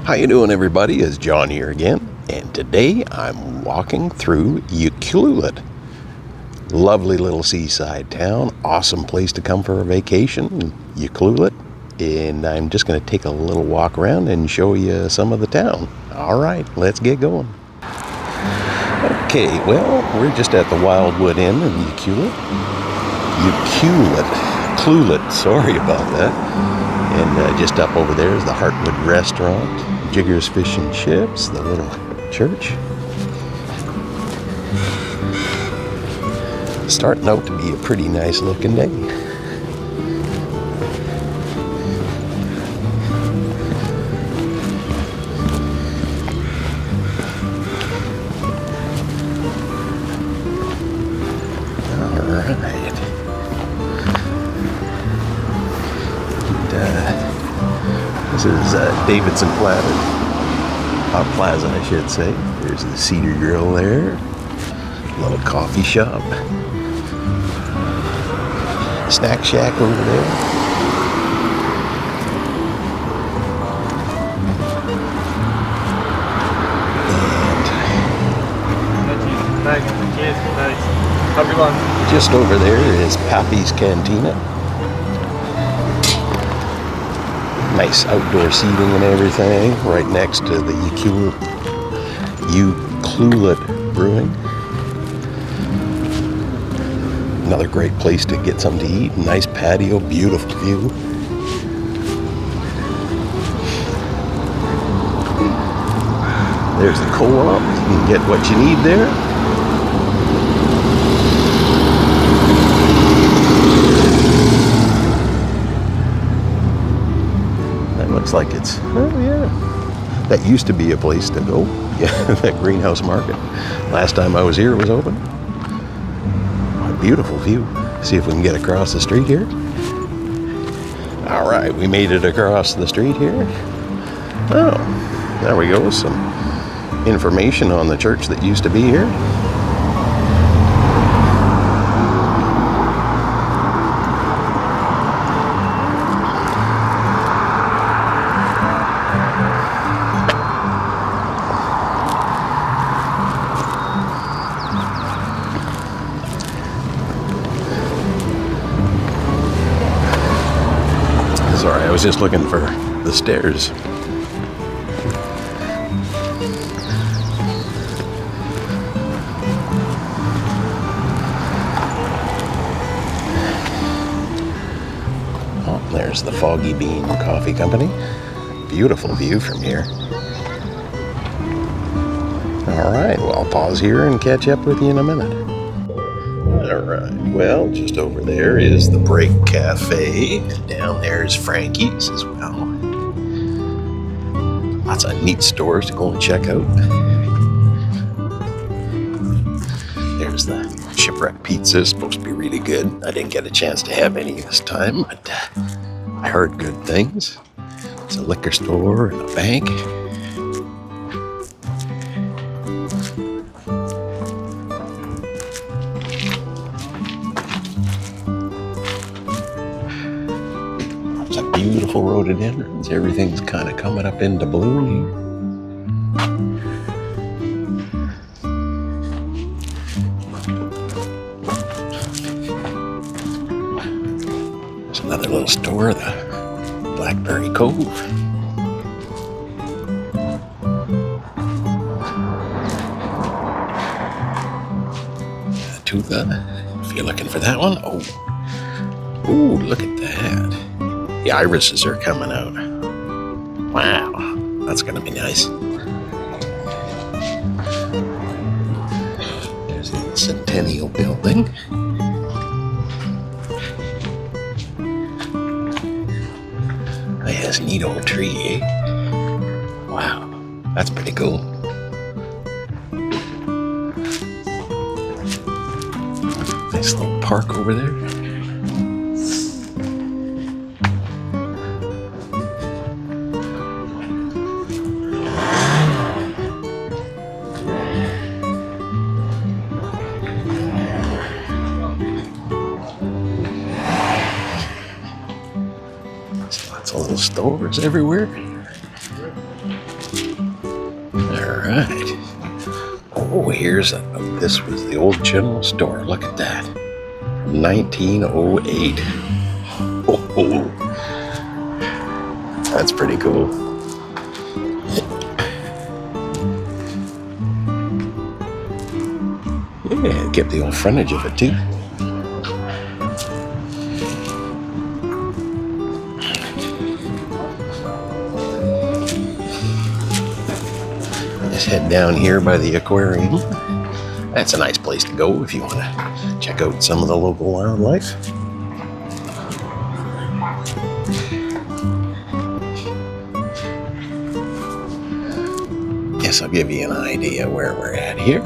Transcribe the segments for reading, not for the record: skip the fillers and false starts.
How you doing, everybody? It's John here again, and today I'm walking through Ucluelet. Lovely little seaside town, awesome place to come for a vacation, Ucluelet. And I'm just going to take a little walk around and show you some of the town. All right, let's get going. Okay, well, we're just at the Wildwood Inn in Ucluelet, sorry about that. And just up over there is the Heartwood Restaurant, Jigger's Fish and Chips, the little church. Starting out to be a pretty nice looking day. Alright. This is Davidson Plaza, I should say. There's the Cedar Grill there. Little coffee shop. Snack shack over there. And just over there is Pappy's Cantina. Nice outdoor seating and everything, right next to the Ucluelet Brewing. Another great place to get something to eat. Nice patio, beautiful view. There's the co-op. You can get what you need there. Looks like it's, oh yeah, that used to be a place to go. Yeah, that greenhouse market. Last time I was here, it was open. A beautiful view. See if we can get across the street here. All right, we made it across the street here. Oh, there we go. Some information on the church that used to be here. Sorry, I was just looking for the stairs. Oh, there's the Foggy Bean Coffee Company. Beautiful view from here. All right, well, I'll pause here and catch up with you in a minute. All right, well, just over there is the Break Cafe. Down there is Frankie's as well. Lots of neat stores to go and check out. There's the Shipwreck Pizza, supposed to be really good. I didn't get a chance to have any this time, but I heard good things. It's a liquor store and a bank. Beautiful rhododendrons. Everything's kind of coming up into bloom here. There's another little store, the Blackberry Cove. Tuva, if you're looking for that one. Oh, ooh, look at that. The irises are coming out. Wow, that's gonna be nice. There's the Centennial Building. It has a neat old tree, eh? Wow, that's pretty cool. Nice little park over there. Lots of little stores everywhere. this was the old general store. Look at that. 1908. Oh, that's pretty cool. Yeah, kept the old frontage of it too. Just head down here by the aquarium. That's a nice place to go if you want to check out some of the local wildlife. Guess I'll give you an idea where we're at here.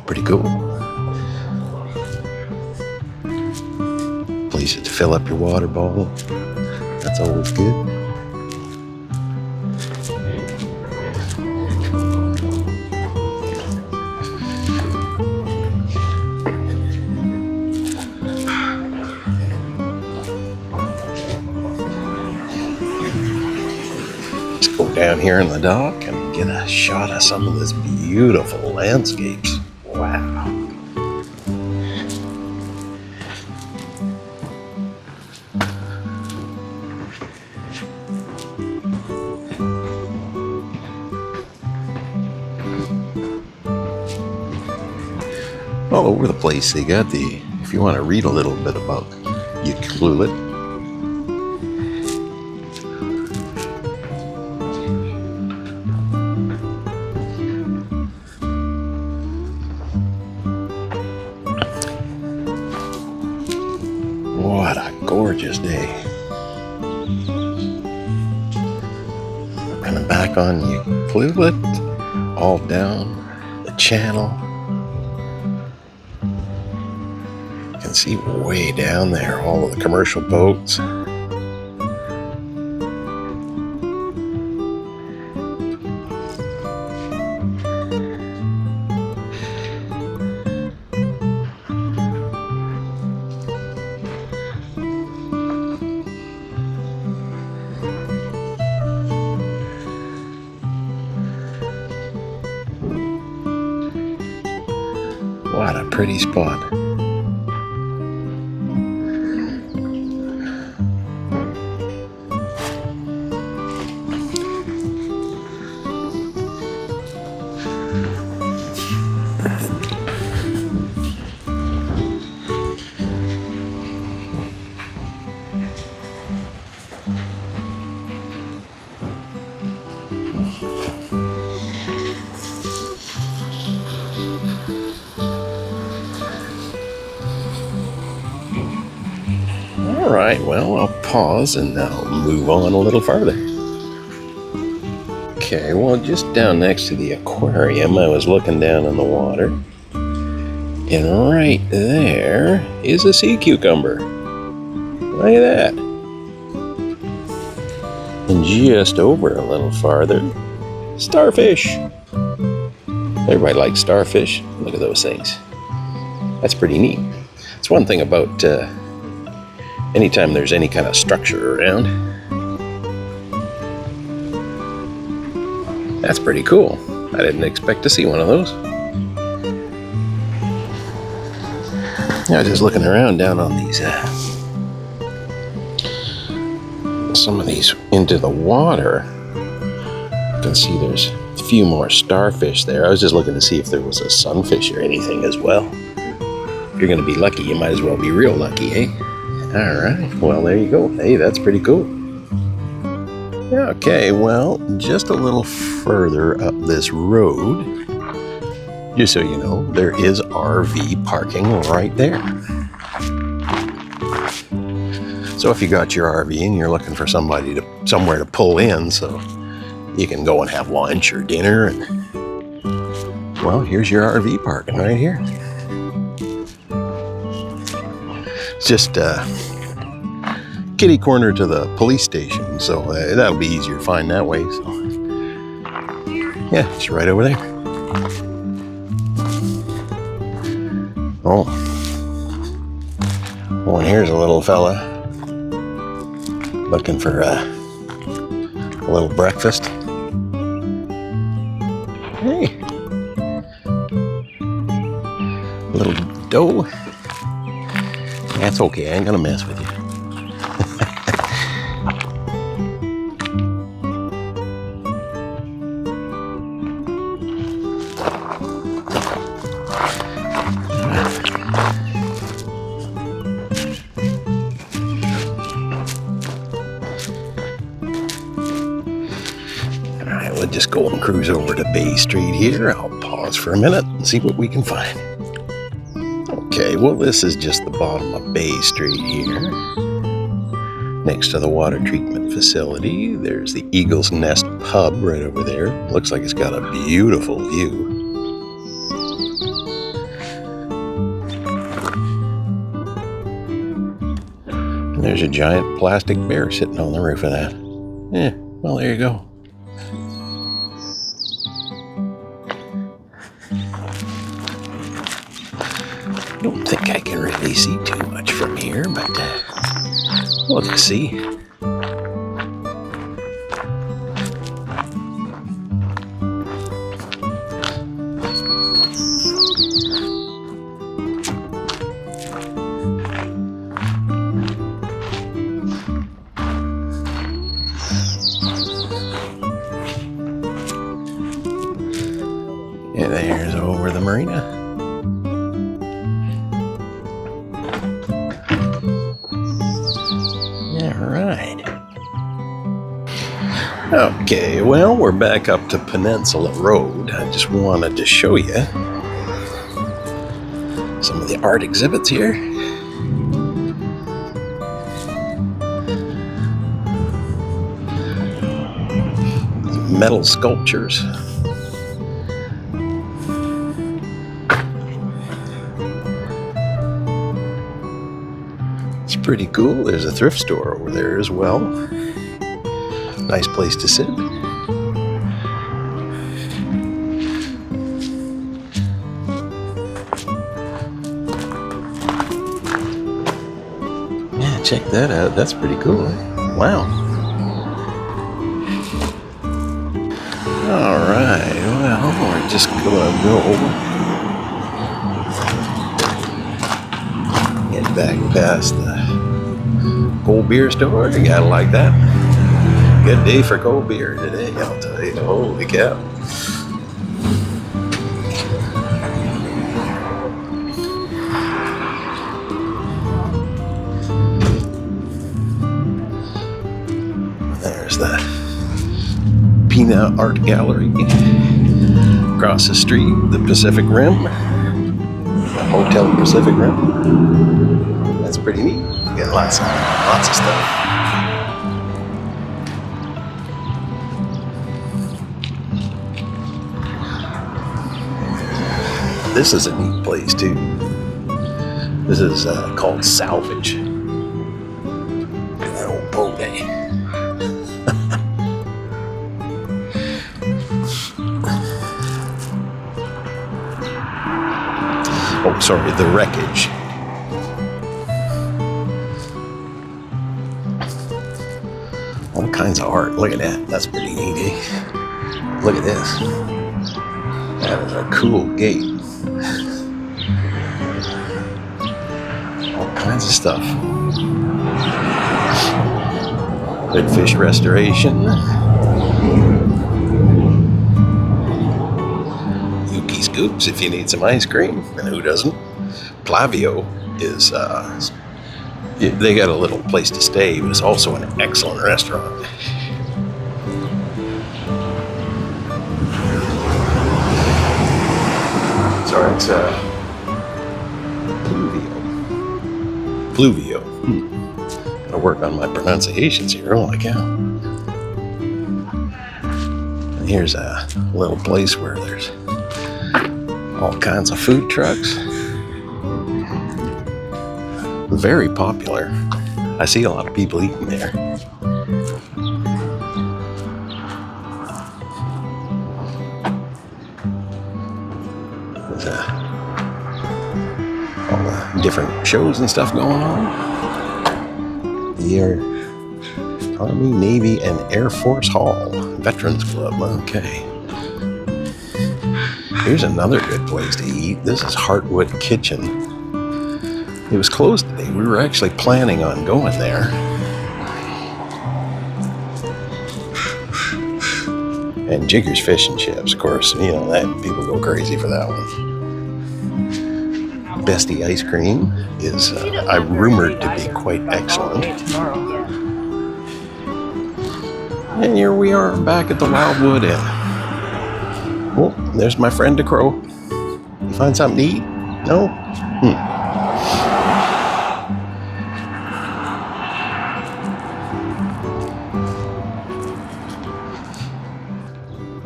Pretty cool. Place to fill up your water bottle. That's always good. Let's go down here in the dock and get a shot of some of this beautiful landscapes. Wow. All over the place. They got if you want to read a little bit about Ucluelet, what a gorgeous day. Coming back on Ucluelet, all down the channel. You can see way down there all of the commercial boats. What a pretty spot. All right, well, I'll pause and I'll move on a little farther. Okay, well, just down next to the aquarium, I was looking down in the water, and right there is a sea cucumber. Look at that. And just over a little farther, starfish. Everybody likes starfish. Look at those things. That's pretty neat. It's one thing about anytime there's any kind of structure around. That's pretty cool. I didn't expect to see one of those. I was just looking around down on these, some of these into the water. You can see there's a few more starfish there. I was just looking to see if there was a sunfish or anything as well. If you're going to be lucky, you might as well be real lucky, eh? All right, well, there you go. Hey, that's pretty cool. Okay, well, just a little further up this road, just so you know, there is RV parking right there. So if you got your RV and you're looking for somewhere to pull in, so you can go and have lunch or dinner, and well, here's your RV parking right here. It's just kitty corner to the police station, so that'll be easier to find that way. So yeah, it's right over there. Oh, and here's a little fella looking for a little breakfast. Hey. Little doe. That's okay, I ain't gonna mess with you. Alright, we'll just go and cruise over to Bay Street here. I'll pause for a minute and see what we can find. Okay, well, this is just the bottom of Bay Street here. Next to the water treatment facility, there's the Eagle's Nest Pub right over there. Looks like it's got a beautiful view. And there's a giant plastic bear sitting on the roof of that. Yeah, well, there you go. I don't think I can really see too much from here, but we'll just see. And there's over the marina. Okay, well, we're back up to Peninsula Road. I just wanted to show you some of the art exhibits here. Metal sculptures. It's pretty cool. There's a thrift store over there as well. Nice place to sit. Yeah, check that out. That's pretty cool. Wow. All right. Well, we're just gonna go get back past the cold beer store. You gotta like that. Good day for cold beer today, I'll tell you. Holy cow. There's the Peanut Art Gallery. Across the street, the Pacific Rim. Hotel Pacific Rim. That's pretty neat. You get lots of stuff. This is a neat place too. This is called Salvage. That old boat, eh? Oh, sorry, the wreckage. All kinds of art. Look at that. That's pretty neat, eh? Look at this. That is a cool gate. All kinds of stuff. Good fish restoration. Yuki Scoops if you need some ice cream, and who doesn't? Plavio is, they got a little place to stay, but it's also an excellent restaurant. Sorry, it's Pluvio. Gotta work on my pronunciations here. Holy cow. And here's a little place where there's all kinds of food trucks. Very popular. I see a lot of people eating there. All the different shows and stuff going on. The Army, Navy, and Air Force Hall. Veterans Club, okay. Here's another good place to eat. This is Heartwood Kitchen. It was closed today. We were actually planning on going there. And Jigger's Fish and Chips, of course. You know, that people go crazy for that one. Bestie Ice Cream is I'm rumored to be quite excellent. And here we are back at the Wildwood Inn. Oh, there's my friend DeCrow. You find something to eat? No?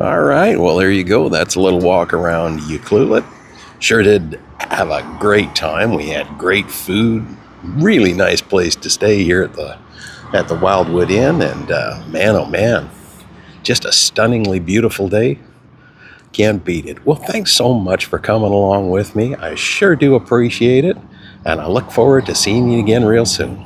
All right, well, there you go. That's a little walk around Ucluelet. Sure did have a great time. We had great food. Really nice place to stay here at the Wildwood Inn. And man, oh man, just a stunningly beautiful day. Can't beat it. Well, thanks so much for coming along with me. I sure do appreciate it. And I look forward to seeing you again real soon.